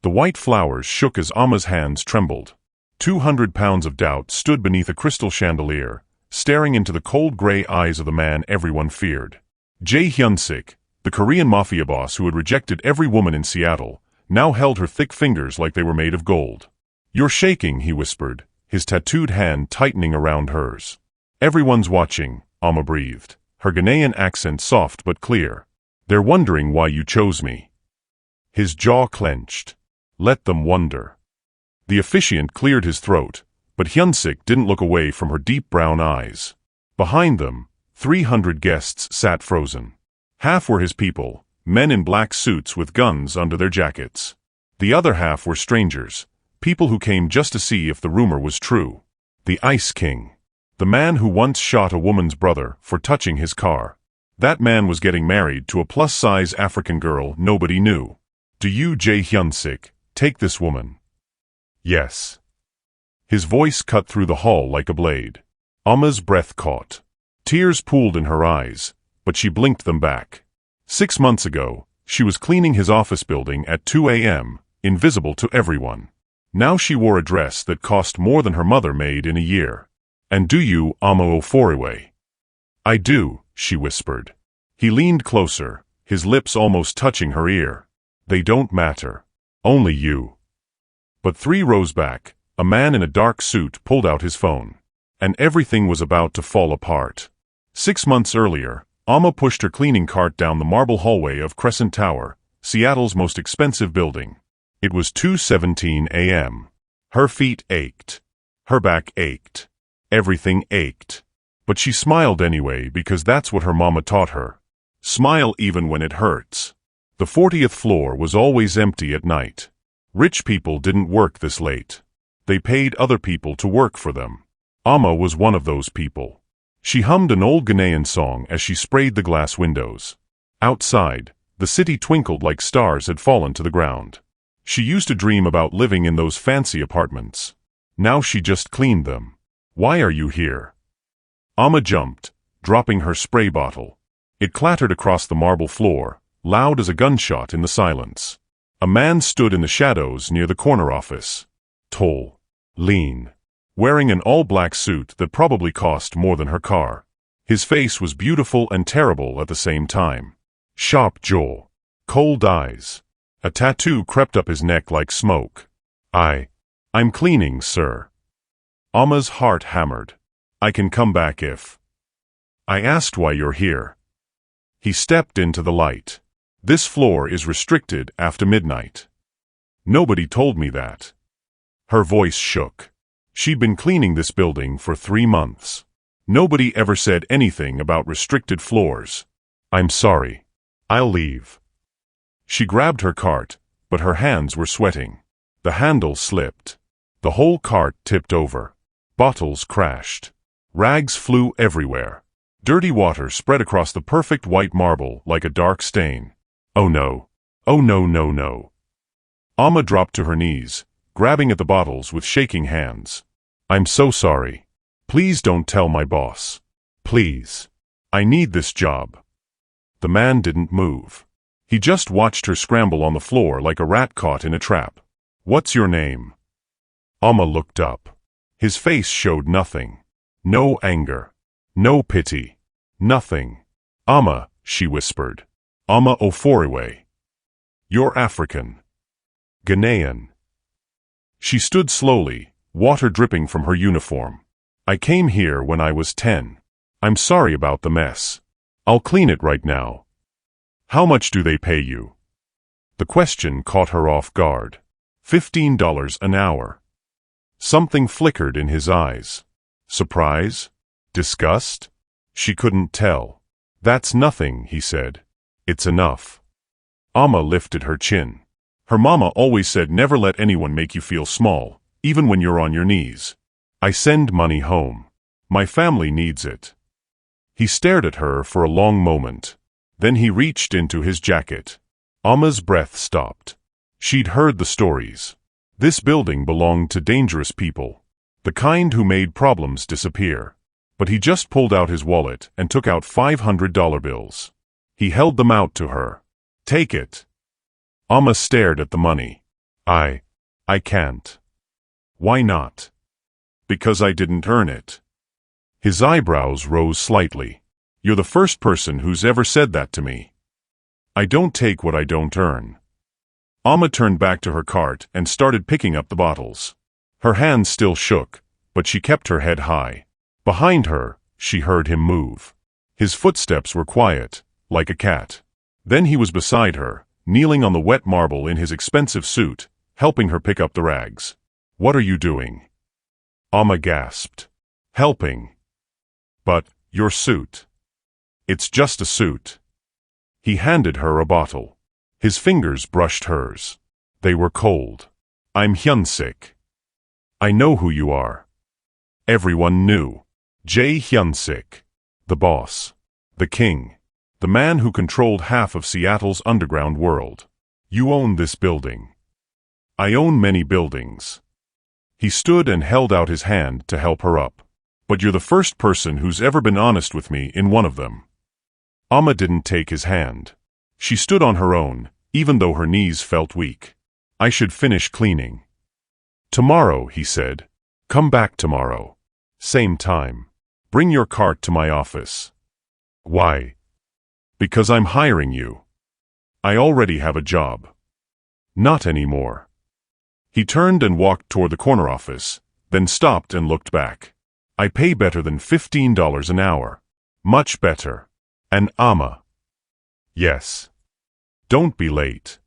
The white flowers shook as Amma's hands trembled. 200 pounds of doubt stood beneath a crystal chandelier, staring into the cold gray eyes of the man everyone feared. Jae Hyun-sik, the Korean Mafia boss who had rejected every woman in Seattle, now held her thick fingers like they were made of gold. "You're shaking," he whispered, his tattooed hand tightening around hers. "Everyone's watching," Amma breathed, her Ghanaian accent soft but clear. "They're wondering why you chose me." His jaw clenched. "Let them wonder." The officiant cleared his throat, but Hyun-sik didn't look away from her deep brown eyes. Behind them, 300 guests sat frozen. Half were his people, men in black suits with guns under their jackets. The other half were strangers, people who came just to see if the rumor was true. The Ice King. The man who once shot a woman's brother for touching his car. That man was getting married to a plus-size African girl nobody knew. "Do you, Jae Hyun-sik, take this woman?" "Yes." His voice cut through the hall like a blade. Amma's breath caught. Tears pooled in her eyes, but she blinked them back. 6 months ago, she was cleaning his office building at 2 a.m., invisible to everyone. Now she wore a dress that cost more than her mother made in a year. "And do you, Amma Oforiwe?" "I do," she whispered. He leaned closer, his lips almost touching her ear. "They don't matter. Only you." But 3 rows back, a man in a dark suit pulled out his phone. And everything was about to fall apart. 6 months earlier, Amma pushed her cleaning cart down the marble hallway of Crescent Tower, Seattle's most expensive building. It was 2:17 a.m. Her feet ached. Her back ached. Everything ached. But she smiled anyway because that's what her mama taught her. Smile even when it hurts. The 40th floor was always empty at night. Rich people didn't work this late. They paid other people to work for them. Amma was one of those people. She hummed an old Ghanaian song as she sprayed the glass windows. Outside, the city twinkled like stars had fallen to the ground. She used to dream about living in those fancy apartments. Now she just cleaned them. "Why are you here?" Amma jumped, dropping her spray bottle. It clattered across the marble floor, loud as a gunshot in the silence. A man stood in the shadows near the corner office. Tall. Lean. Wearing an all-black suit that probably cost more than her car. His face was beautiful and terrible at the same time. Sharp jaw. Cold eyes. A tattoo crept up his neck like smoke. I'm cleaning, sir." Amma's heart hammered. "I can come back if." "I asked why you're here." He stepped into the light. "This floor is restricted after midnight." "Nobody told me that." Her voice shook. She'd been cleaning this building for 3 months. Nobody ever said anything about restricted floors. "I'm sorry. I'll leave." She grabbed her cart, but her hands were sweating. The handle slipped. The whole cart tipped over. Bottles crashed. Rags flew everywhere. Dirty water spread across the perfect white marble like a dark stain. "Oh no. Oh no no no." Amma dropped to her knees, grabbing at the bottles with shaking hands. "I'm so sorry. Please don't tell my boss. Please. I need this job." The man didn't move. He just watched her scramble on the floor like a rat caught in a trap. "What's your name?" Amma looked up. His face showed nothing. No anger. No pity. Nothing. "Amma," she whispered. "Amma Oforiwe." "You're African." "Ghanaian." She stood slowly, water dripping from her uniform. "I came here when I was 10. I'm sorry about the mess. I'll clean it right now." "How much do they pay you?" The question caught her off guard. $15 an hour. Something flickered in his eyes. Surprise? Disgust? She couldn't tell. "That's nothing," he said. "It's enough." Amma lifted her chin. Her mama always said never let anyone make you feel small, even when you're on your knees. "I send money home. My family needs it." He stared at her for a long moment. Then he reached into his jacket. Amma's breath stopped. She'd heard the stories. This building belonged to dangerous people. The kind who made problems disappear. But he just pulled out his wallet and took out $500 bills. He held them out to her. "Take it." Amma stared at the money. I can't. Why not? Because I didn't earn it. His eyebrows rose slightly. You're the first person who's ever said that to me. I don't take what I don't earn. Amma turned back to her cart and started picking up the bottles. Her hands still shook, but she kept her head high. Behind her, she heard him move. His footsteps were quiet, like a cat. Then he was beside her, kneeling on the wet marble in his expensive suit, helping her pick up the rags. What are you doing? Amma gasped. Helping. But, your suit. It's just a suit. He handed her a bottle. His fingers brushed hers. They were cold. I'm Hyunsik. I know who you are. Everyone knew. Jae Hyunsik. The boss. The king. The man who controlled half of Seattle's underground world. You own this building. I own many buildings. He stood and held out his hand to help her up. But you're the first person who's ever been honest with me in one of them. Amma didn't take his hand. She stood on her own, even though her knees felt weak. I should finish cleaning. Tomorrow, he said. Come back tomorrow. Same time. Bring your cart to my office. Why? Because I'm hiring you. I already have a job. Not anymore. He turned and walked toward the corner office, then stopped and looked back. I pay better than $15 an hour. Much better. And Amma. Yes. Don't be late.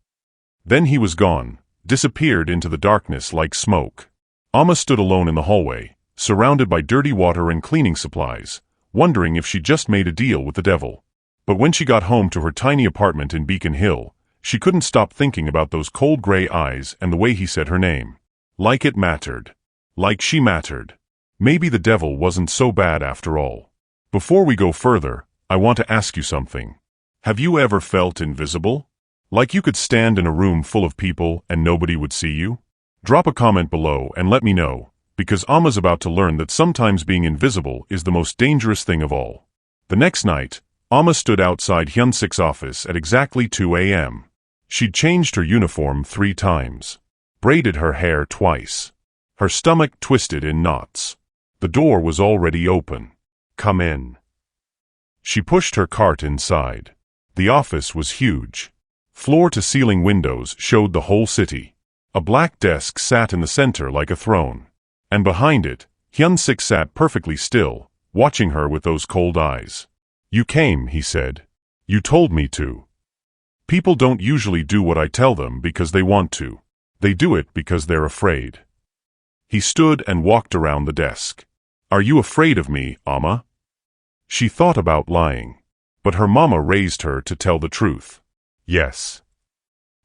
Then he was gone, disappeared into the darkness like smoke. Amma stood alone in the hallway, surrounded by dirty water and cleaning supplies, wondering if she just made a deal with the devil. But when she got home to her tiny apartment in Beacon Hill, she couldn't stop thinking about those cold gray eyes and the way he said her name. Like it mattered. Like she mattered. Maybe the devil wasn't so bad after all. Before we go further, I want to ask you something. Have you ever felt invisible? Like you could stand in a room full of people and nobody would see you? Drop a comment below and let me know, because Amma's about to learn that sometimes being invisible is the most dangerous thing of all. The next night, Amma stood outside Hyunsik's office at exactly 2 a.m. She'd changed her uniform 3 times, braided her hair twice. Her stomach twisted in knots. The door was already open. Come in. She pushed her cart inside. The office was huge. Floor-to-ceiling windows showed the whole city. A black desk sat in the center like a throne. And behind it, Hyunsik sat perfectly still, watching her with those cold eyes. You came, he said. You told me to. People don't usually do what I tell them because they want to. They do it because they're afraid. He stood and walked around the desk. Are you afraid of me, Amma? She thought about lying, but her mama raised her to tell the truth. Yes.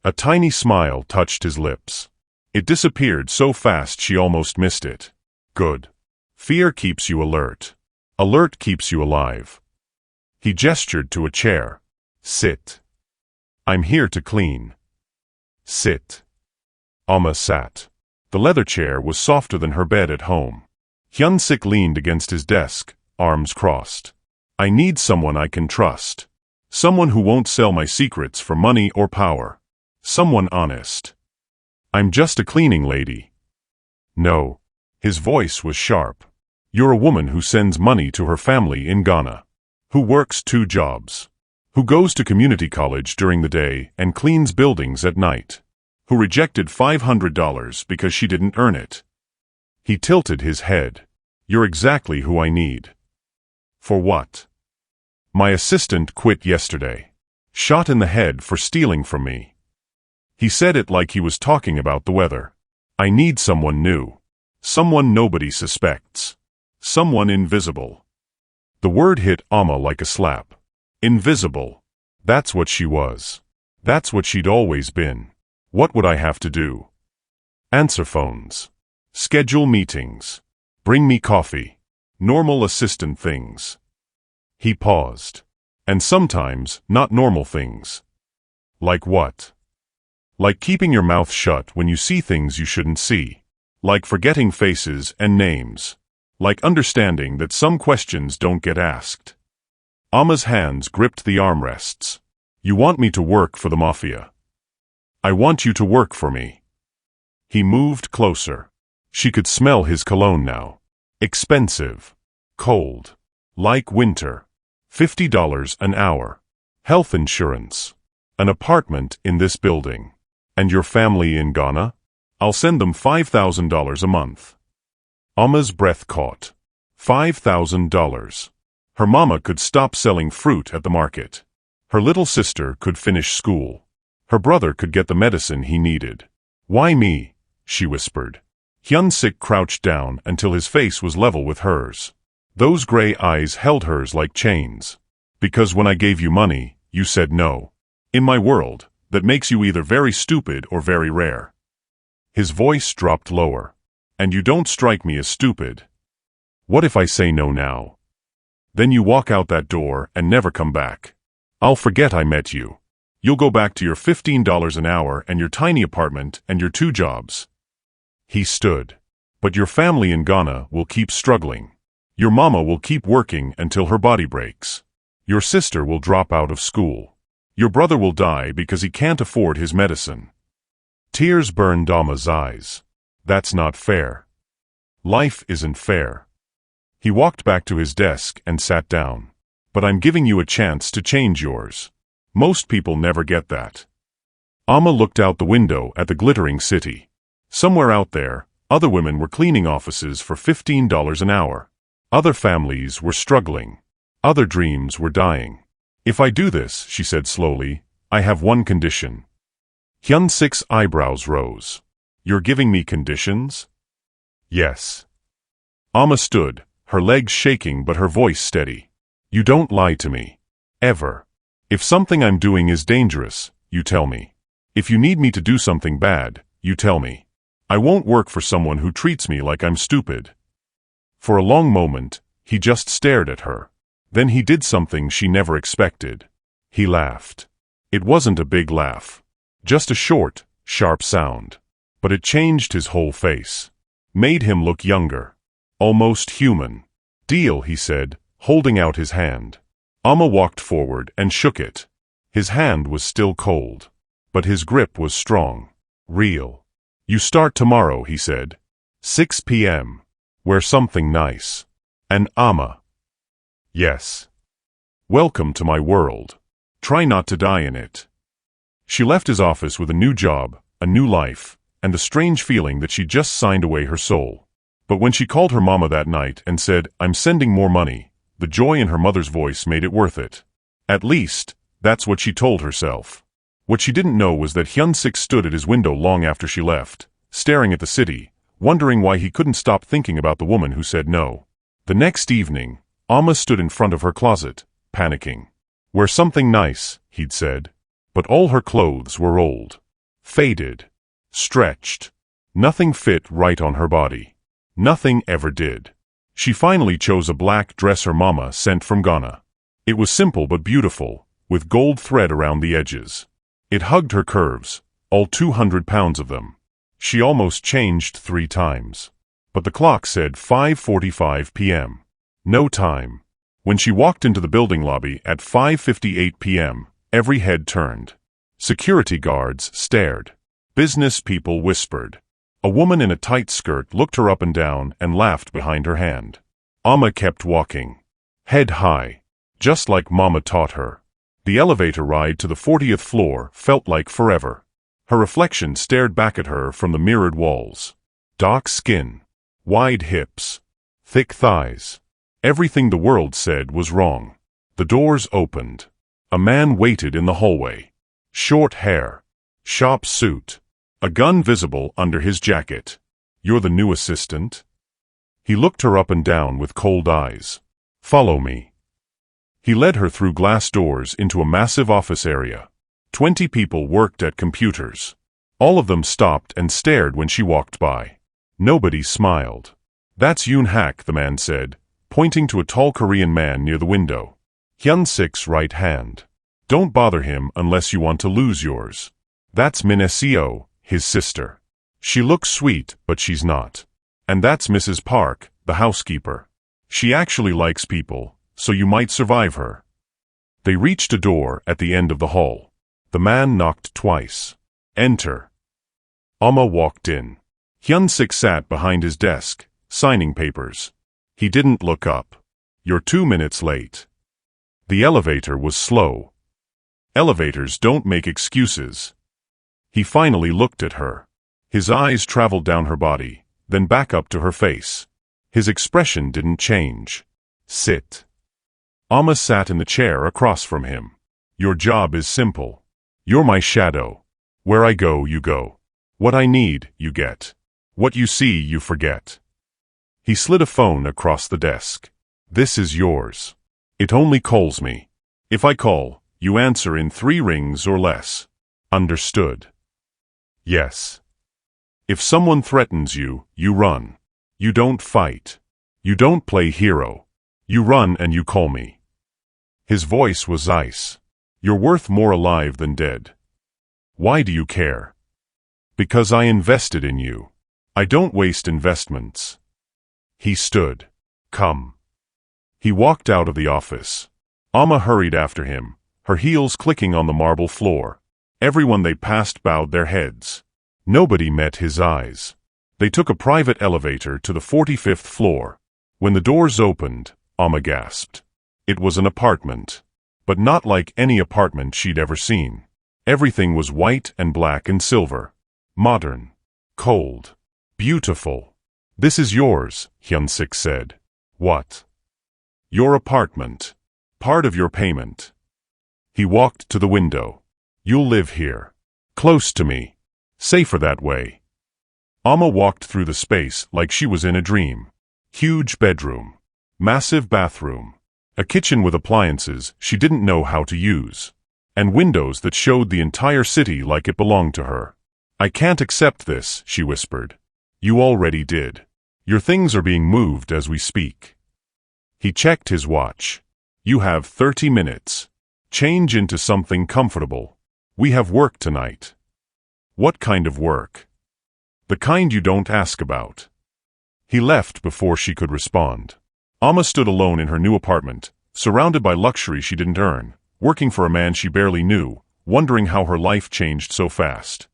A tiny smile touched his lips. It disappeared so fast she almost missed it. Good. Fear keeps you alert. Alert keeps you alive. He gestured to a chair. Sit. I'm here to clean. Sit. Amma sat. The leather chair was softer than her bed at home. Hyunsik leaned against his desk, arms crossed. I need someone I can trust. Someone who won't sell my secrets for money or power. Someone honest. I'm just a cleaning lady. No. His voice was sharp. You're a woman who sends money to her family in Ghana. Who works 2 jobs. Who goes to community college during the day and cleans buildings at night. Who rejected $500 because she didn't earn it. He tilted his head. You're exactly who I need. For what? My assistant quit yesterday. Shot in the head for stealing from me. He said it like he was talking about the weather. I need someone new. Someone nobody suspects. Someone invisible. The word hit Amma like a slap. Invisible. That's what she was. That's what she'd always been. What would I have to do? Answer phones. Schedule meetings. Bring me coffee. Normal assistant things. He paused. And sometimes, not normal things. Like what? Like keeping your mouth shut when you see things you shouldn't see. Like forgetting faces and names. Like understanding that some questions don't get asked. Amma's hands gripped the armrests. You want me to work for the Mafia. I want you to work for me. He moved closer. She could smell his cologne now. Expensive. Cold. Like winter. $50 an hour. Health insurance. An apartment in this building. And your family in Ghana? I'll send them $5,000 a month. Amma's breath caught. $5,000. Her mama could stop selling fruit at the market. Her little sister could finish school. Her brother could get the medicine he needed. Why me? She whispered. Hyun-sik crouched down until his face was level with hers. Those gray eyes held hers like chains. Because when I gave you money, you said no. In my world, that makes you either very stupid or very rare. His voice dropped lower. And you don't strike me as stupid. What if I say no now? Then you walk out that door and never come back. I'll forget I met you. You'll go back to your $15 an hour and your tiny apartment and your 2 jobs. He stood. But your family in Ghana will keep struggling. Your mama will keep working until her body breaks. Your sister will drop out of school. Your brother will die because he can't afford his medicine. Tears burned Amma's eyes. That's not fair. Life isn't fair. He walked back to his desk and sat down. But I'm giving you a chance to change yours. Most people never get that. Amma looked out the window at the glittering city. Somewhere out there, other women were cleaning offices for $15 an hour. Other families were struggling. Other dreams were dying. If I do this, she said slowly, I have one condition. Hyun-sik's eyebrows rose. You're giving me conditions? Yes. Amma stood, her legs shaking but her voice steady. You don't lie to me. Ever. If something I'm doing is dangerous, you tell me. If you need me to do something bad, you tell me. I won't work for someone who treats me like I'm stupid. For a long moment, he just stared at her. Then he did something she never expected. He laughed. It wasn't a big laugh. Just a short, sharp sound. But it changed his whole face. Made him look younger. Almost human. Deal, he said, holding out his hand. Amma walked forward and shook it. His hand was still cold. But his grip was strong. Real. You start tomorrow, he said. 6 p.m. Wear something nice. And Amma. Yes. Welcome to my world. Try not to die in it. She left his office with a new job, a new life, and the strange feeling that she'd just signed away her soul. But when she called her mama that night and said, I'm sending more money, the joy in her mother's voice made it worth it. At least, that's what she told herself. What she didn't know was that Hyun-sik stood at his window long after she left, staring at the city, wondering why he couldn't stop thinking about the woman who said no. The next evening, Amma stood in front of her closet, panicking. Wear something nice, he'd said. But all her clothes were old. Faded. Stretched. Nothing fit right on her body. Nothing ever did. She finally chose a black dress her mama sent from Ghana. It was simple but beautiful, with gold thread around the edges. It hugged her curves, all 200 pounds of them. She almost changed 3 times. But the clock said 5:45 p.m. No time. When she walked into the building lobby at 5:58 p.m., every head turned. Security guards stared. Business people whispered. A woman in a tight skirt looked her up and down and laughed behind her hand. Amma kept walking. Head high. Just like Mama taught her. The elevator ride to the 40th floor felt like forever. Her reflection stared back at her from the mirrored walls. Dark skin. Wide hips. Thick thighs. Everything the world said was wrong. The doors opened. A man waited in the hallway. Short hair. Sharp suit. A gun visible under his jacket. You're the new assistant? He looked her up and down with cold eyes. Follow me. He led her through glass doors into a massive office area. 20 people worked at computers. All of them stopped and stared when she walked by. Nobody smiled. That's Yoon-hak, the man said, pointing to a tall Korean man near the window. Hyun-sik's right hand. Don't bother him unless you want to lose yours. That's Min-seo, his sister. She looks sweet, but she's not. And that's Mrs. Park, the housekeeper. She actually likes people, so you might survive her. They reached a door at the end of the hall. The man knocked twice. Enter. Amma walked in. Hyun-sik sat behind his desk, signing papers. He didn't look up. "You're 2 minutes late." The elevator was slow. Elevators don't make excuses. He finally looked at her. His eyes traveled down her body, then back up to her face. His expression didn't change. "Sit." Amma sat in the chair across from him. "Your job is simple. You're my shadow. Where I go, you go. What I need, you get. What you see, you forget." He slid a phone across the desk. "This is yours. It only calls me. If I call, you answer in 3 rings or less. Understood?" "Yes." "If someone threatens you, you run. You don't fight. You don't play hero. You run and you call me." His voice was ice. "You're worth more alive than dead." "Why do you care?" "Because I invested in you. I don't waste investments." He stood. "Come." He walked out of the office. Amma hurried after him, her heels clicking on the marble floor. Everyone they passed bowed their heads. Nobody met his eyes. They took a private elevator to the 45th floor. When the doors opened, Amma gasped. It was an apartment. But not like any apartment she'd ever seen. Everything was white and black and silver. Modern. Cold. Beautiful. "This is yours," Hyun-sik said. "What?" "Your apartment. Part of your payment." He walked to the window. "You'll live here. Close to me. Safer that way." Amma walked through the space like she was in a dream. Huge bedroom. Massive bathroom. A kitchen with appliances she didn't know how to use. And windows that showed the entire city like it belonged to her. "I can't accept this," she whispered. "You already did. Your things are being moved as we speak." He checked his watch. "You have 30 minutes. Change into something comfortable. We have work tonight." "What kind of work?" "The kind you don't ask about." He left before she could respond. Amma stood alone in her new apartment, surrounded by luxury she didn't earn, working for a man she barely knew, wondering how her life changed so fast.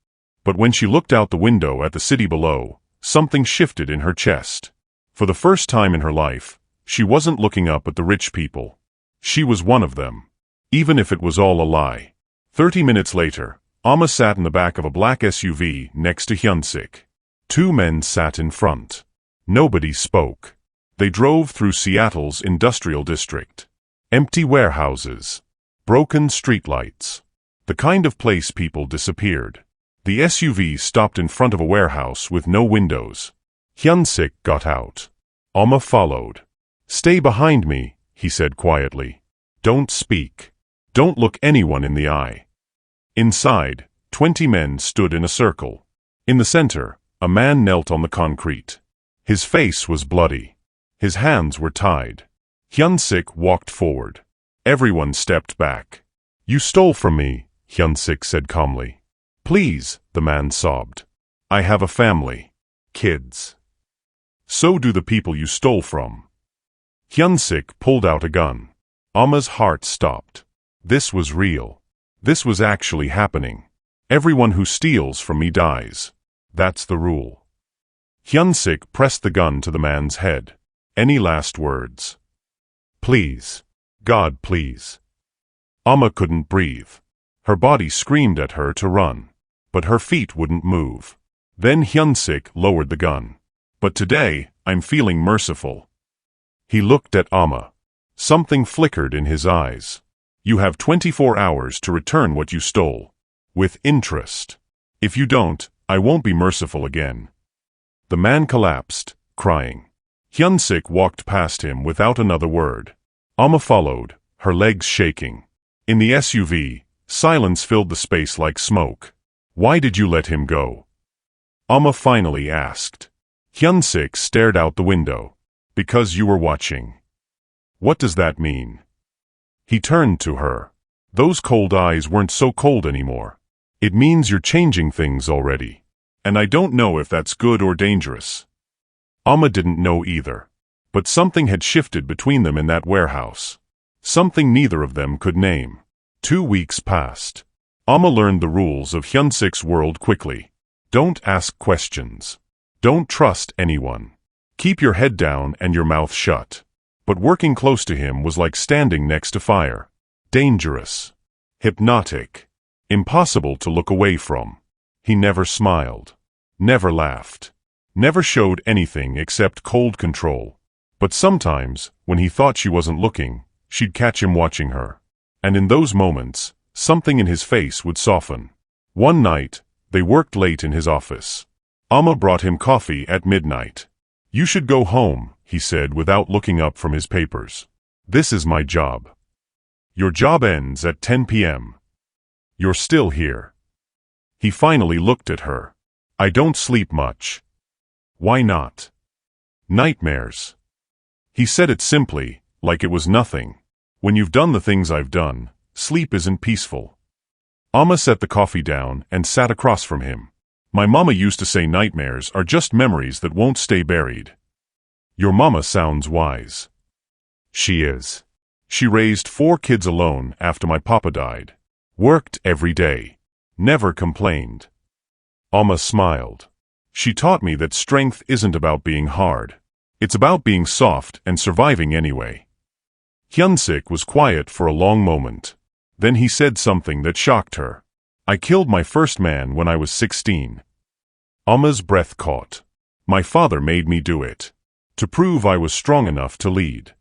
But when she looked out the window at the city below, something shifted in her chest. For the first time in her life, she wasn't looking up at the rich people. She was one of them. Even if it was all a lie. 30 minutes later, Amma sat in the back of a black SUV next to Hyun-sik. 2 men sat in front. Nobody spoke. They drove through Seattle's industrial district. Empty warehouses. Broken streetlights. The kind of place people disappeared. The SUV stopped in front of a warehouse with no windows. Hyun-sik got out. Amma followed. "Stay behind me," he said quietly. "Don't speak. Don't look anyone in the eye." Inside, 20 men stood in a circle. In the center, a man knelt on the concrete. His face was bloody. His hands were tied. Hyun-sik walked forward. Everyone stepped back. "You stole from me," Hyun-sik said calmly. "Please," the man sobbed. "I have a family. Kids." "So do the people you stole from." Hyun-sik pulled out a gun. Amma's heart stopped. This was real. This was actually happening. Everyone who steals from me dies. That's the rule. Hyun-sik pressed the gun to the man's head. "Any last words?" "Please. God, please." Amma couldn't breathe. Her body screamed at her to run. But her feet wouldn't move. Then Hyun-sik lowered the gun. "But today, I'm feeling merciful." He looked at Amma. Something flickered in his eyes. "You have 24 hours to return what you stole. With interest. If you don't, I won't be merciful again." The man collapsed, crying. Hyun-sik walked past him without another word. Amma followed, her legs shaking. In the SUV, silence filled the space like smoke. "Why did you let him go?" Amma finally asked. Hyun-sik stared out the window. "Because you were watching." "What does that mean?" He turned to her. Those cold eyes weren't so cold anymore. "It means you're changing things already. And I don't know if that's good or dangerous." Amma didn't know either. But something had shifted between them in that warehouse. Something neither of them could name. 2 weeks passed. Amma learned the rules of Hyun-sik's world quickly. Don't ask questions. Don't trust anyone. Keep your head down and your mouth shut. But working close to him was like standing next to fire. Dangerous. Hypnotic. Impossible to look away from. He never smiled. Never laughed. Never showed anything except cold control. But sometimes, when he thought she wasn't looking, she'd catch him watching her. And in those moments, something in his face would soften. One night, they worked late in his office. Amma brought him coffee at midnight. "You should go home," he said without looking up from his papers. "This is my job." "Your job ends at 10 p.m. You're still here." He finally looked at her. "I don't sleep much." "Why not?" "Nightmares." He said it simply, like it was nothing. "When you've done the things I've done, sleep isn't peaceful." Amma set the coffee down and sat across from him. "My mama used to say nightmares are just memories that won't stay buried." "Your mama sounds wise." "She is. She raised 4 kids alone after my papa died. Worked every day. Never complained." Amma smiled. "She taught me that strength isn't about being hard. It's about being soft and surviving anyway." Hyunsik was quiet for a long moment. Then he said something that shocked her. "I killed my first man when I was 16. Amma's breath caught. "My father made me do it. To prove I was strong enough to lead."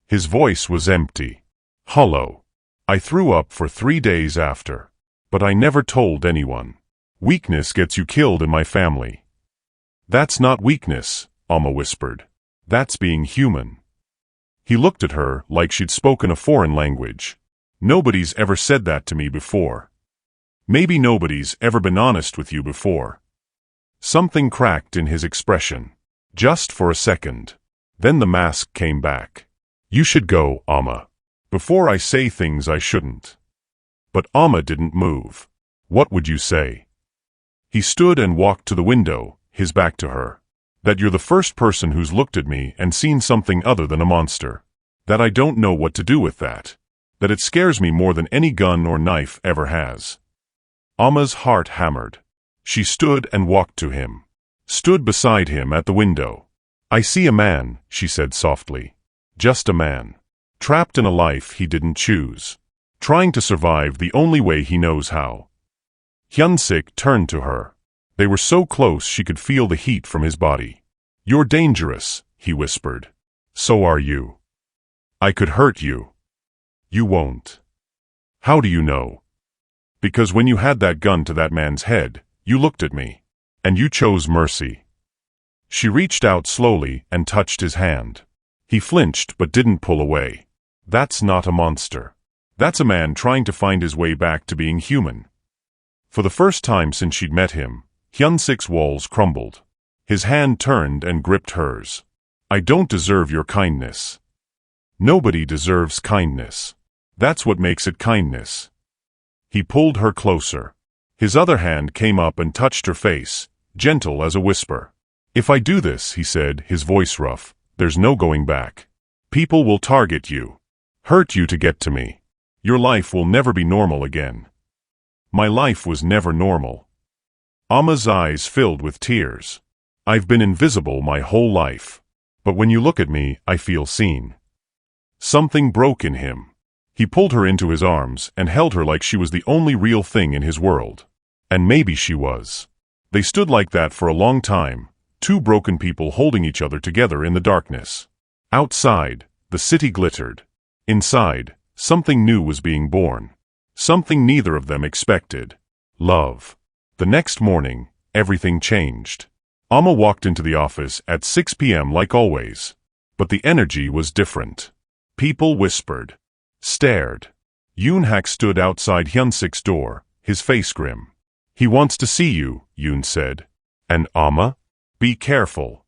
His voice was empty. Hollow. "I threw up for 3 days after. But I never told anyone. Weakness gets you killed in my family." "That's not weakness," Amma whispered. "That's being human." He looked at her like she'd spoken a foreign language. "Nobody's ever said that to me before. Maybe nobody's ever been honest with you before." Something cracked in his expression. Just for a second. Then the mask came back. "You should go, Amma. Before I say things I shouldn't." But Amma didn't move. "What would you say?" He stood and walked to the window, his back to her. "That you're the first person who's looked at me and seen something other than a monster. That I don't know what to do with that. That it scares me more than any gun or knife ever has." Amma's heart hammered. She stood and walked to him. Stood beside him at the window. "I see a man," she said softly. "Just a man. Trapped in a life he didn't choose. Trying to survive the only way he knows how." Hyunsik turned to her. They were so close she could feel the heat from his body. "You're dangerous," he whispered. "So are you. I could hurt you." "You won't." "How do you know?" "Because when you had that gun to that man's head, you looked at me. And you chose mercy." She reached out slowly and touched his hand. He flinched but didn't pull away. "That's not a monster. That's a man trying to find his way back to being human." For the first time since she'd met him, Hyunsik's walls crumbled. His hand turned and gripped hers. "I don't deserve your kindness." "Nobody deserves kindness. That's what makes it kindness." He pulled her closer. His other hand came up and touched her face, gentle as a whisper. "If I do this," he said, his voice rough, "there's no going back. People will target you. Hurt you to get to me. Your life will never be normal again." "My life was never normal." Amma's eyes filled with tears. "I've been invisible my whole life. But when you look at me, I feel seen." Something broke in him. He pulled her into his arms and held her like she was the only real thing in his world. And maybe she was. They stood like that for a long time, 2 broken people holding each other together in the darkness. Outside, the city glittered. Inside, something new was being born. Something neither of them expected. Love. The next morning, everything changed. Amma walked into the office at 6 p.m. like always. But the energy was different. People whispered. Stared. Yoon-hak stood outside Hyunsik's door, his face grim. "He wants to see you," Yoon said. "And Amma? Be careful."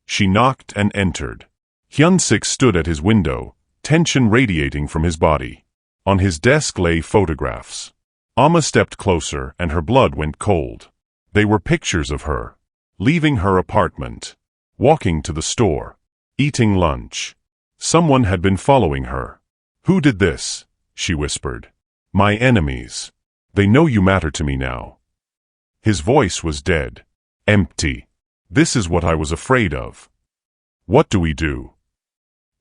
She knocked and entered. Hyunsik stood at his window, tension radiating from his body. On his desk lay photographs. Amma stepped closer and her blood went cold. They were pictures of her. Leaving her apartment. Walking to the store. Eating lunch. Someone had been following her. "Who did this?" she whispered. "My enemies. They know you matter to me now." His voice was dead. Empty. This is what I was afraid of. What do we do?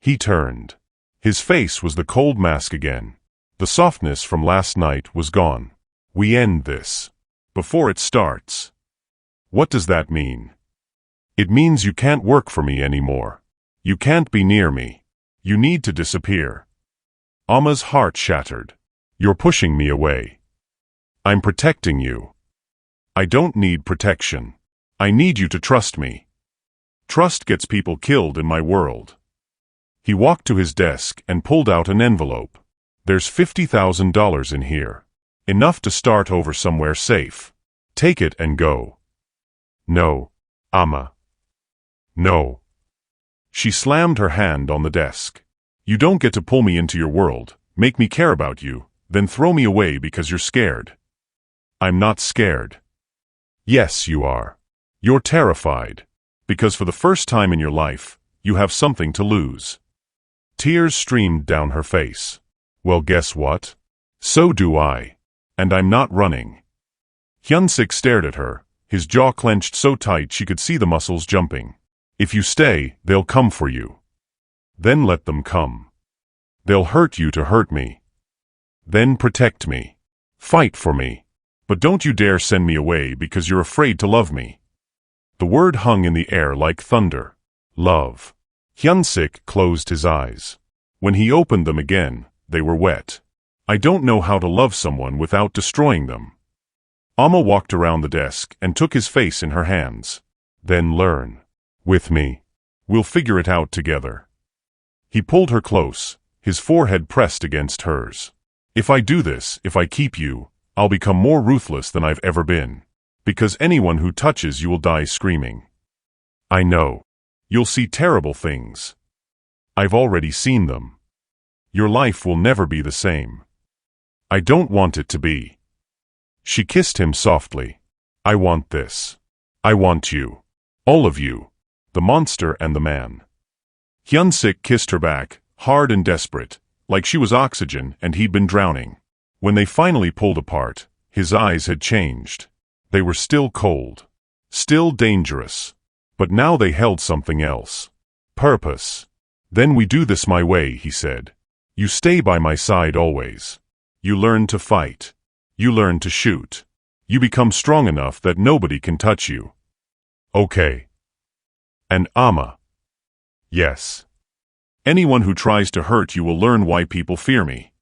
He turned. His face was the cold mask again. The softness from last night was gone. We end this. Before it starts. What does that mean? It means you can't work for me anymore. You can't be near me. You need to disappear. Amma's heart shattered. You're pushing me away. I'm protecting you. I don't need protection. I need you to trust me. Trust gets people killed in my world. He walked to his desk and pulled out an envelope. There's $50,000 in here. Enough to start over somewhere safe. Take it and go. No, Amma. No. She slammed her hand on the desk. You don't get to pull me into your world, make me care about you, then throw me away because you're scared. I'm not scared. Yes, you are. You're terrified. Because for the first time in your life, you have something to lose. Tears streamed down her face. Well, guess what? So do I. And I'm not running. Hyunsik stared at her, his jaw clenched so tight she could see the muscles jumping. If you stay, they'll come for you. Then let them come. They'll hurt you to hurt me. Then protect me. Fight for me. But don't you dare send me away because you're afraid to love me. The word hung in the air like thunder. Love. Hyunsik closed his eyes. When he opened them again, they were wet. I don't know how to love someone without destroying them. Amma walked around the desk and took his face in her hands. Then learn. With me. We'll figure it out together. He pulled her close, his forehead pressed against hers. If I do this, if I keep you, I'll become more ruthless than I've ever been. Because anyone who touches you will die screaming. I know. You'll see terrible things. I've already seen them. Your life will never be the same. I don't want it to be. She kissed him softly. I want this. I want you. All of you. The monster and the man. Hyunsik kissed her back, hard and desperate, like she was oxygen and he'd been drowning. When they finally pulled apart, his eyes had changed. They were still cold. Still dangerous. But now they held something else. Purpose. Then we do this my way, he said. You stay by my side always. You learn to fight. You learn to shoot. You become strong enough that nobody can touch you. Okay. And Amma. Yes. Anyone who tries to hurt you will learn why people fear me.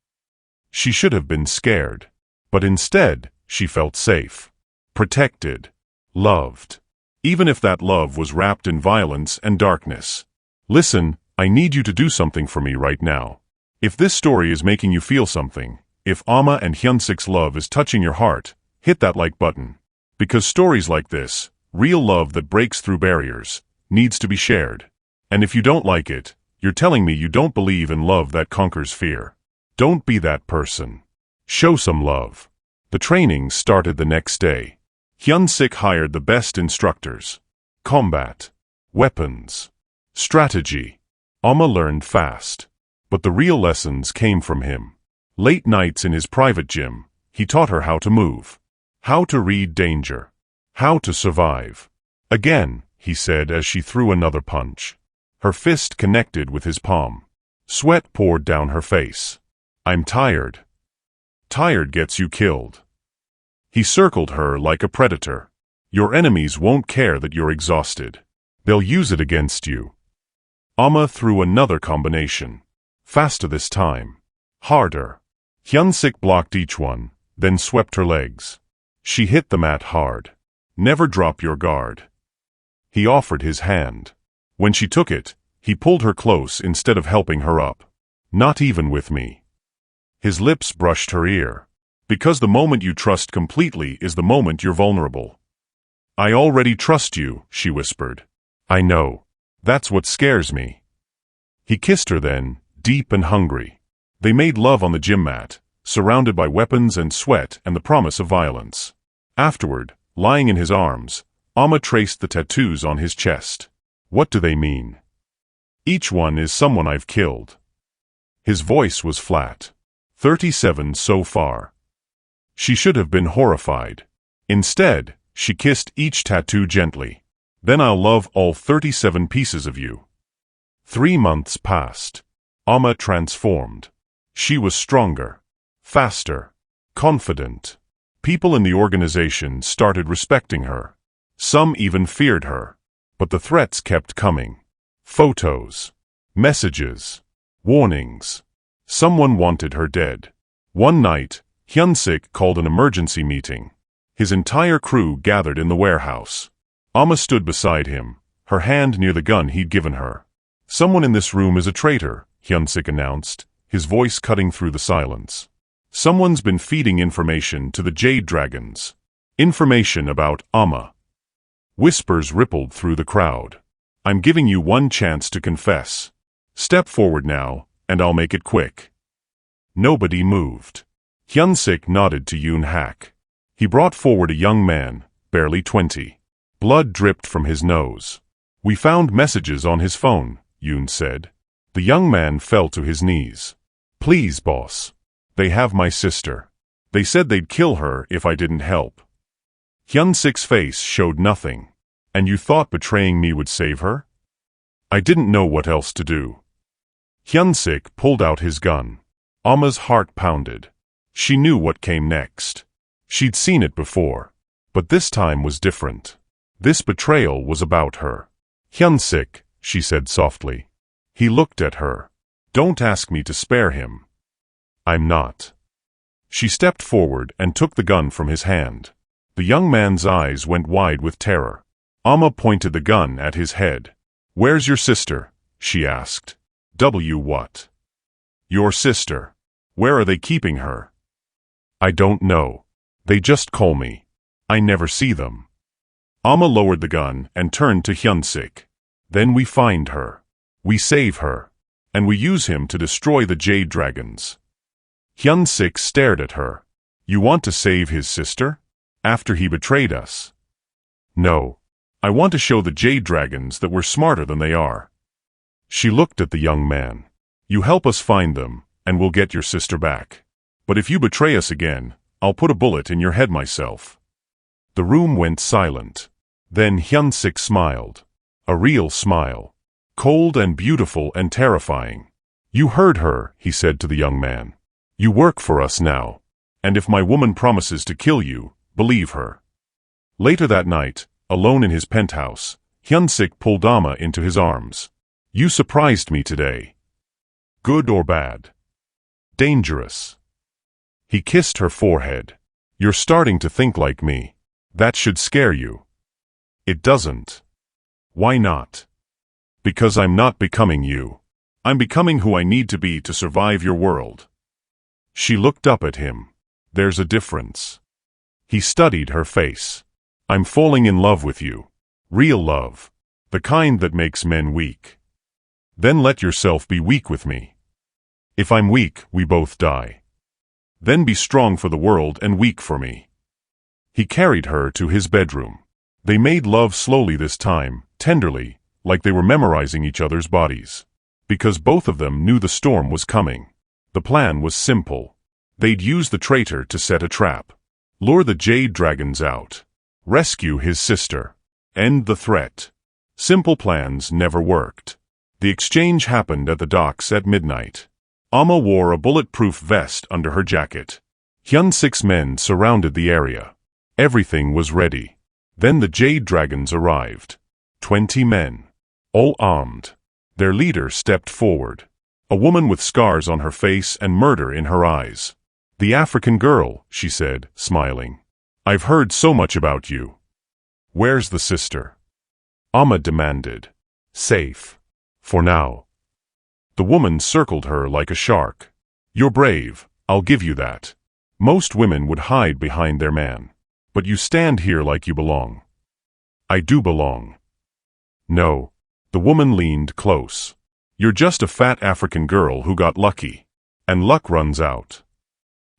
She should have been scared. But instead, she felt safe. Protected. Loved. Even if that love was wrapped in violence and darkness. Listen, I need you to do something for me right now. If this story is making you feel something, if Amma and Hyunsik's love is touching your heart, hit that like button. Because stories like this, real love that breaks through barriers, needs to be shared. And if you don't like it, you're telling me you don't believe in love that conquers fear. Don't be that person. Show some love. The training started the next day. Hyunsik hired the best instructors. Combat. Weapons. Strategy. Amma learned fast. But the real lessons came from him. Late nights in his private gym, he taught her how to move. How to read danger. How to survive. Again, he said as she threw another punch. Her fist connected with his palm. Sweat poured down her face. I'm tired. Tired gets you killed. He circled her like a predator. Your enemies won't care that you're exhausted. They'll use it against you. Amma threw another combination. Faster this time. Harder. Hyunsik blocked each one, then swept her legs. She hit the mat hard. Never drop your guard. He offered his hand. When she took it, he pulled her close instead of helping her up. Not even with me. His lips brushed her ear. Because the moment you trust completely is the moment you're vulnerable. I already trust you, she whispered. I know. That's what scares me. He kissed her then, deep and hungry. They made love on the gym mat, surrounded by weapons and sweat and the promise of violence. Afterward, lying in his arms, Amma traced the tattoos on his chest. What do they mean? Each one is someone I've killed. His voice was flat. 37 so far. She should have been horrified. Instead, She kissed each tattoo gently. Then I'll love all 37 pieces of you. 3 months passed. Amma transformed. She was stronger, faster, confident. People in the organization started respecting her. Some even feared her. But the threats kept coming. Photos, messages, warnings. Someone wanted her dead. One night, Hyunsik called an emergency meeting. His entire crew gathered in the warehouse. Amma stood beside him, her hand near the gun he'd given her. "Someone in this room is a traitor," Hyunsik announced, his voice cutting through the silence. "Someone's been feeding information to the Jade Dragons. Information about Amma." Whispers rippled through the crowd. "I'm giving you one chance to confess. Step forward now, and I'll make it quick." Nobody moved. Hyunsik nodded to Yoon Hak. He brought forward a young man, barely 20. Blood dripped from his nose. "We found messages on his phone," Yoon said. The young man fell to his knees. "Please, boss. They have my sister. They said they'd kill her if I didn't help." Hyunsik's face showed nothing. "And you thought betraying me would save her?" "I didn't know what else to do." Hyunsik pulled out his gun. Amma's heart pounded. She knew what came next. She'd seen it before. But this time was different. This betrayal was about her. "Hyunsik," she said softly. He looked at her. "Don't ask me to spare him." "I'm not." She stepped forward and took the gun from his hand. The young man's eyes went wide with terror. Amma pointed the gun at his head. "Where's your sister?" she asked. What? "Your sister. Where are they keeping her?" "I don't know. They just call me. I never see them." Amma lowered the gun and turned to Hyunsik. "Then we find her. We save her. And we use him to destroy the Jade Dragons." Hyunsik stared at her. "You want to save his sister? After he betrayed us?" "No. I want to show the Jade Dragons that we're smarter than they are." She looked at the young man. "You help us find them, and we'll get your sister back. But if you betray us again, I'll put a bullet in your head myself." The room went silent. Then Hyunsik smiled. A real smile. Cold and beautiful and terrifying. "You heard her," he said to the young man. "You work for us now. And if my woman promises to kill you, believe her." Later that night, alone in his penthouse, Hyunsik pulled Amma into his arms. "You surprised me today. Good or bad? Dangerous?" He kissed her forehead. "You're starting to think like me. That should scare you." "It doesn't." "Why not?" "Because I'm not becoming you. I'm becoming who I need to be to survive your world." She looked up at him. "There's a difference." He studied her face. "I'm falling in love with you. Real love. The kind that makes men weak." "Then let yourself be weak with me." "If I'm weak, we both die." "Then be strong for the world and weak for me." He carried her to his bedroom. They made love slowly this time, tenderly, like they were memorizing each other's bodies. Because both of them knew the storm was coming. The plan was simple. They'd use the traitor to set a trap. Lure the Jade Dragons out. Rescue his sister. End the threat. Simple plans never worked. The exchange happened at the docks at midnight. Amma wore a bulletproof vest under her jacket. Hyunsik's men surrounded the area. Everything was ready. Then the Jade Dragons arrived. 20 men. All armed. Their leader stepped forward. A woman with scars on her face and murder in her eyes. "The African girl," she said, smiling. "I've heard so much about you. Where's the sister?" Amma demanded. "Safe. For now." The woman circled her like a shark. "You're brave, I'll give you that. Most women would hide behind their man. But you stand here like you belong." "I do belong." "No." The woman leaned close. "You're just a fat African girl who got lucky. And luck runs out."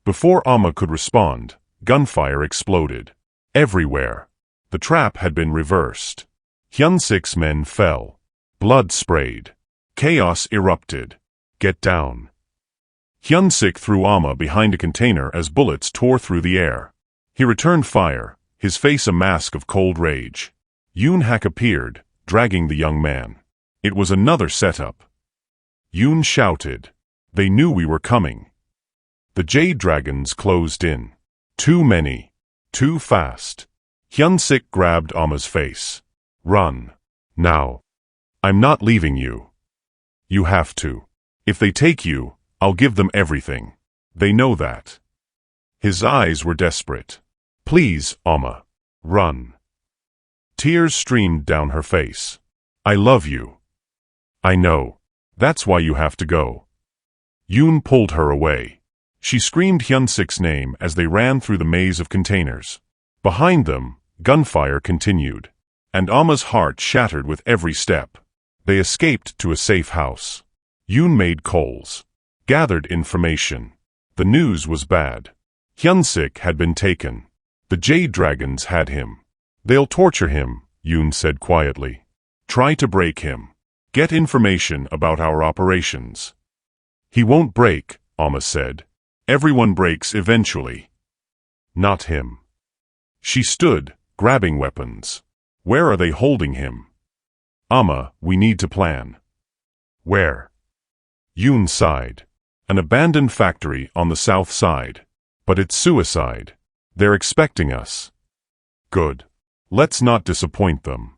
Before Amma could respond, gunfire exploded. Everywhere. The trap had been reversed. Hyunsik's men fell. Blood sprayed. Chaos erupted. "Get down." Hyunsik threw Amma behind a container as bullets tore through the air. He returned fire, his face a mask of cold rage. Yoon Hak appeared, dragging the young man. It was another setup. Yoon shouted. They knew we were coming. The jade dragons closed in. Too many. Too fast. Hyun-sik grabbed Amma's face. Run. Now. I'm not leaving you. You have to. If they take you, I'll give them everything. They know that. His eyes were desperate. Please, Amma. Run. Tears streamed down her face. I love you. I know. That's why you have to go. Yoon pulled her away. She screamed Hyun-sik's name as they ran through the maze of containers. Behind them, gunfire continued, and Amma's heart shattered with every step. They escaped to a safe house. Yoon made calls, gathered information. The news was bad. Hyun-sik had been taken. The jade dragons had him. They'll torture him, Yoon said quietly. Try to break him. Get information about our operations. He won't break, Amma said. Everyone breaks eventually. Not him. She stood, grabbing weapons. Where are they holding him? Amma, we need to plan. Where? Yoon sighed. An abandoned factory on the south side. But it's suicide. They're expecting us. Good. Let's not disappoint them.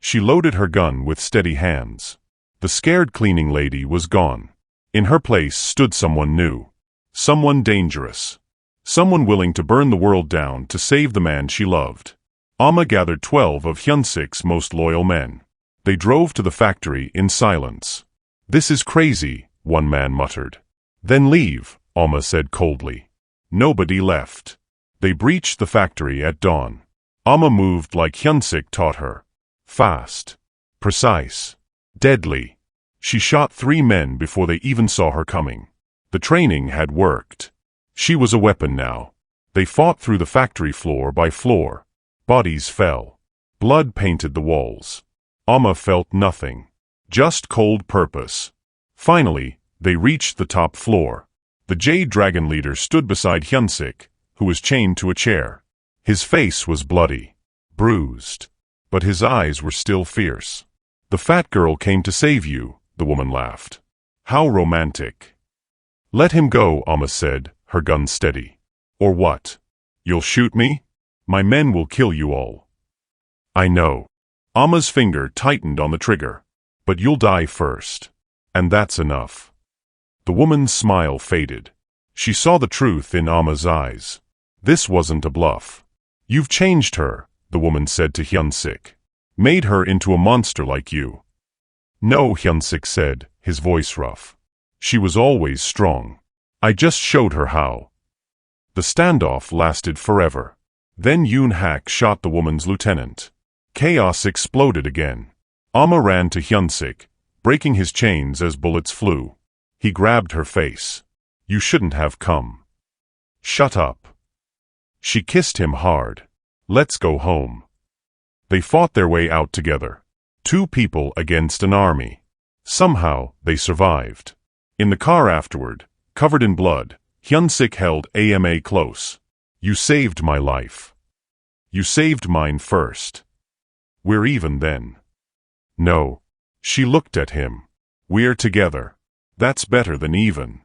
She loaded her gun with steady hands. The scared cleaning lady was gone. In her place stood someone new. Someone dangerous. Someone willing to burn the world down to save the man she loved. Amma gathered 12 of Hyun-sik's most loyal men. They drove to the factory in silence. This is crazy, one man muttered. Then leave, Amma said coldly. Nobody left. They breached the factory at dawn. Amma moved like Hyun-sik taught her. Fast. Precise. Deadly. She shot 3 men before they even saw her coming. The training had worked. She was a weapon now. They fought through the factory floor by floor. Bodies fell. Blood painted the walls. Amma felt nothing. Just cold purpose. Finally, they reached the top floor. The Jade Dragon leader stood beside Hyun-sik, who was chained to a chair. His face was bloody, bruised, but his eyes were still fierce. The fat girl came to save you, the woman laughed. How romantic. Let him go, Amma said, her gun steady. Or what? You'll shoot me? My men will kill you all. I know. Amma's finger tightened on the trigger. But you'll die first. And that's enough. The woman's smile faded. She saw the truth in Amma's eyes. This wasn't a bluff. You've changed her, the woman said to Hyun-sik. Made her into a monster like you. No, Hyun-sik said, his voice rough. She was always strong. I just showed her how. The standoff lasted forever. Then Yoon Hak shot the woman's lieutenant. Chaos exploded again. Amma ran to Hyun-sik, breaking his chains as bullets flew. He grabbed her face. You shouldn't have come. Shut up. She kissed him hard. Let's go home. They fought their way out together. 2 people against an army. Somehow, they survived. In the car afterward, covered in blood, Hyun-sik held Amma close. You saved my life. You saved mine first. We're even then. No. She looked at him. We're together. That's better than even.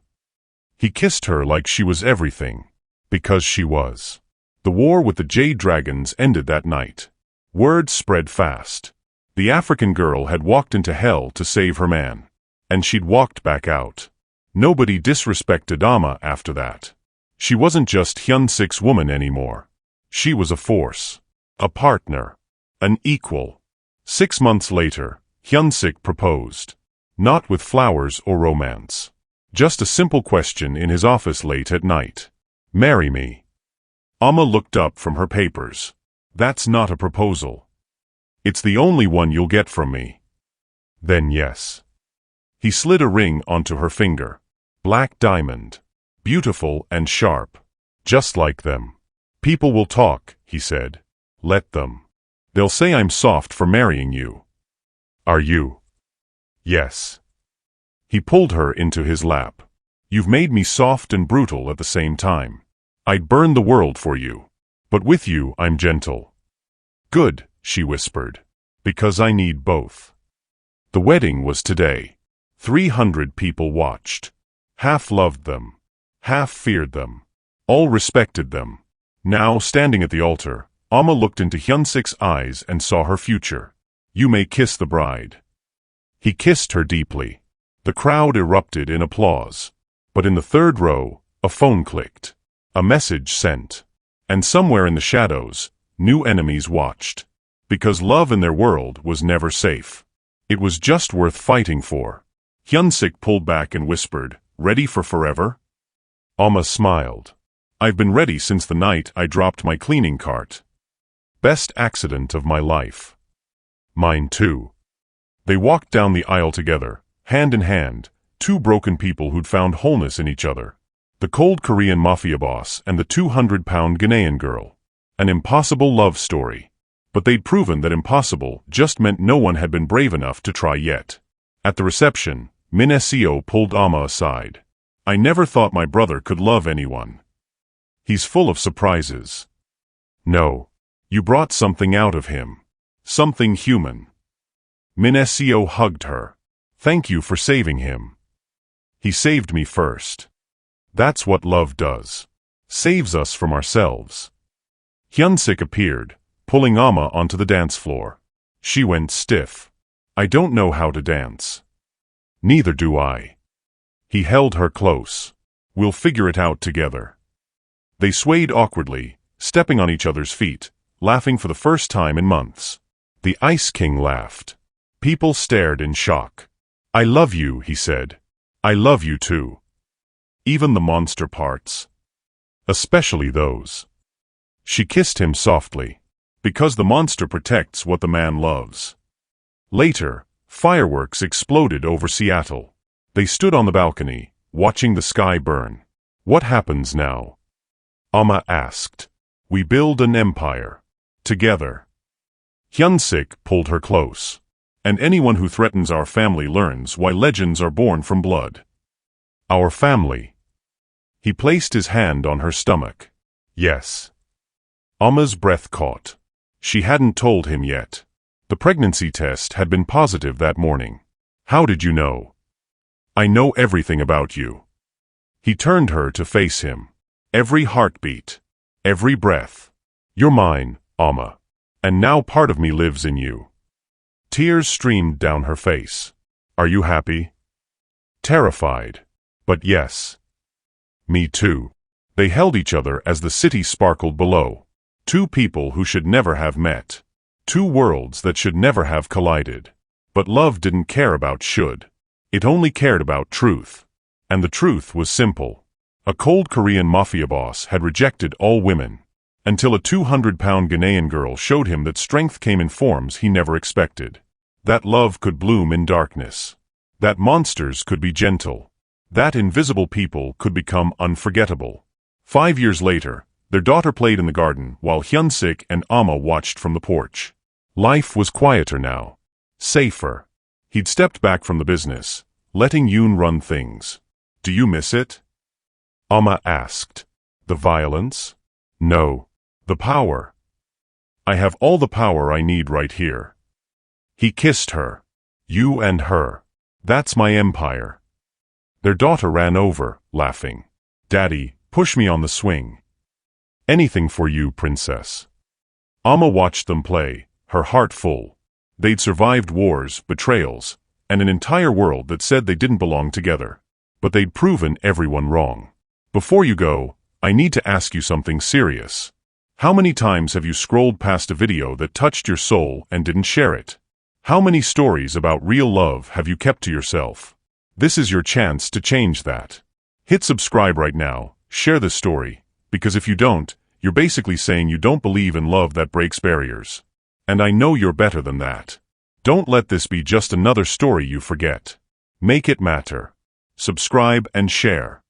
He kissed her like she was everything. Because she was. The war with the Jade Dragons ended that night. Word spread fast. The African girl had walked into hell to save her man. And she'd walked back out. Nobody disrespected Amma after that. She wasn't just Hyun-sik's woman anymore. She was a force. A partner. An equal. 6 months later, Hyun-sik proposed. Not with flowers or romance. Just a simple question in his office late at night. Marry me. Amma looked up from her papers. That's not a proposal. It's the only one you'll get from me. Then yes. He slid a ring onto her finger. Black diamond. Beautiful and sharp. Just like them. People will talk, he said. Let them. They'll say I'm soft for marrying you. Are you? Yes. He pulled her into his lap. You've made me soft and brutal at the same time. I'd burn the world for you. But with you, I'm gentle. Good, she whispered, because I need both. The wedding was today. 300 people watched. Half loved them. Half feared them. All respected them. Now, standing at the altar, Amma looked into Hyunsik's eyes and saw her future. You may kiss the bride. He kissed her deeply. The crowd erupted in applause. But in the third row, a phone clicked. A message sent. And somewhere in the shadows, new enemies watched. Because love in their world was never safe. It was just worth fighting for. Hyunsik pulled back and whispered, "Ready for forever?" Amma smiled. "I've been ready since the night I dropped my cleaning cart. Best accident of my life." Mine too. They walked down the aisle together, hand in hand, two broken people who'd found wholeness in each other. The cold Korean Mafia boss and the 200-pound Ghanaian girl. An impossible love story. But they'd proven that impossible just meant no one had been brave enough to try yet. At the reception, Min Seo pulled Amma aside. "I never thought my brother could love anyone. He's full of surprises." "No. You brought something out of him. Something human." Min Seo hugged her. "Thank you for saving him. He saved me first. That's what love does. Saves us from ourselves." Hyunsik appeared, pulling Amma onto the dance floor. She went stiff. "I don't know how to dance." "Neither do I." He held her close. "We'll figure it out together." They swayed awkwardly, stepping on each other's feet, laughing for the first time in months. The Ice King laughed. People stared in shock. "I love you," he said. "I love you too. Even the monster parts. Especially those." She kissed him softly. Because the monster protects what the man loves. Later, fireworks exploded over Seattle. They stood on the balcony, watching the sky burn. "What happens now?" Amma asked. "We build an empire. Together." Hyunsik pulled her close. "And anyone who threatens our family learns why legends are born from blood." "Our family." He placed his hand on her stomach. "Yes." Amma's breath caught. She hadn't told him yet. The pregnancy test had been positive that morning. "How did you know?" "I know everything about you." He turned her to face him. "Every heartbeat. Every breath. You're mine, Amma. And now part of me lives in you." Tears streamed down her face. "Are you happy?" "Terrified. But yes." "Me too." They held each other as the city sparkled below. Two people who should never have met. Two worlds that should never have collided. But love didn't care about should. It only cared about truth. And the truth was simple. A cold Korean Mafia boss had rejected all women. Until a 200-pound Ghanaian girl showed him that strength came in forms he never expected. That love could bloom in darkness. That monsters could be gentle. That invisible people could become unforgettable. 5 years later, their daughter played in the garden while Hyunsik and Amma watched from the porch. Life was quieter now. Safer. He'd stepped back from the business, letting Yoon run things. "Do you miss it?" Amma asked. "The violence?" "No. The power. I have all the power I need right here." He kissed her. "You and her. That's my empire." Their daughter ran over, laughing. "Daddy, push me on the swing." "Anything for you, princess." Amma watched them play, her heart full. They'd survived wars, betrayals, and an entire world that said they didn't belong together. But they'd proven everyone wrong. "Before you go, I need to ask you something serious. How many times have you scrolled past a video that touched your soul and didn't share it? How many stories about real love have you kept to yourself? This is your chance to change that. Hit subscribe right now, share this story. Because if you don't, you're basically saying you don't believe in love that breaks barriers. And I know you're better than that. Don't let this be just another story you forget. Make it matter. Subscribe and share.